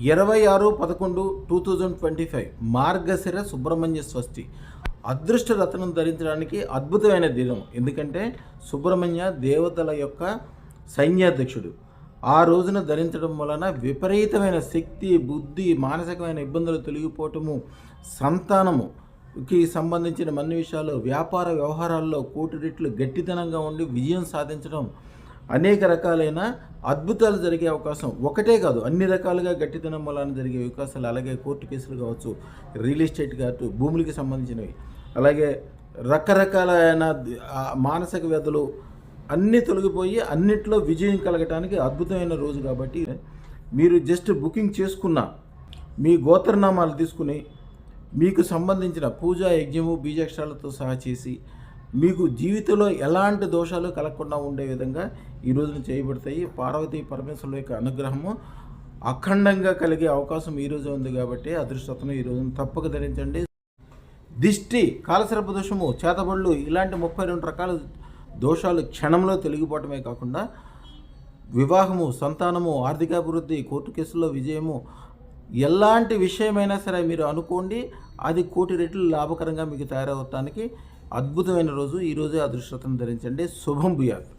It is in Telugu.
26/11/2025 మార్గశిర సుబ్రహ్మణ్య స్వస్తి. అదృష్ట రత్నం ధరించడానికి అద్భుతమైన దినం. ఎందుకంటే సుబ్రహ్మణ్య దేవతల యొక్క సైన్యాధ్యక్షుడు. ఆ రోజున ధరించడం వలన విపరీతమైన శక్తి, బుద్ధి, మానసికమైన ఇబ్బందులు తొలగిపోవటము, సంతానముకి సంబంధించిన అన్ని విషయాలు, వ్యాపార వ్యవహారాల్లో కోటి రెట్లు గట్టితనంగా ఉండి విజయం సాధించడం, అనేక రకాలైన అద్భుతాలు జరిగే అవకాశం, ఒకటే కాదు అన్ని రకాలుగా గట్టితనం వలన జరిగే అవకాశాలు, అలాగే కోర్టు కేసులు కావచ్చు, రియల్ ఎస్టేట్ కావచ్చు, భూములకి సంబంధించినవి, అలాగే రకరకాలైన మానసిక వ్యాధులు అన్నీ తొలగిపోయి అన్నిట్లో విజయం కలగటానికి అద్భుతమైన రోజు. కాబట్టి మీరు జస్ట్ బుకింగ్ చేసుకున్న మీ గోత్రనామాలు తీసుకుని మీకు సంబంధించిన పూజా, యజ్ఞము, బీజాక్షరాలతో సహా చేసి మీకు జీవితంలో ఎలాంటి దోషాలు కలగకుండా ఉండే విధంగా ఈ రోజున చేయబడతాయి. పార్వతీ పరమేశ్వరుల యొక్క అనుగ్రహము అఖండంగా కలిగే అవకాశం ఈరోజు ఉంది. కాబట్టి అదృష్టతను ఈ రోజున తప్పక ధరించండి. దిష్టి, కాలసర్ప దోషము, చేతబడులు, ఇలాంటి 32 రకాల దోషాలు క్షణంలో తొలగిపోవటమే కాకుండా వివాహము, సంతానము, ఆర్థికాభివృద్ధి, కోర్టు కేసుల్లో విజయము, ఎలాంటి విషయమైనా సరే మీరు అనుకోండి, అది కోటి రెట్లు లాభకరంగా మీకు తయారవటానికి అద్భుతమైన రోజు. ఈరోజే అదృష్టతను ధరించండి. శుభం భూయాత్.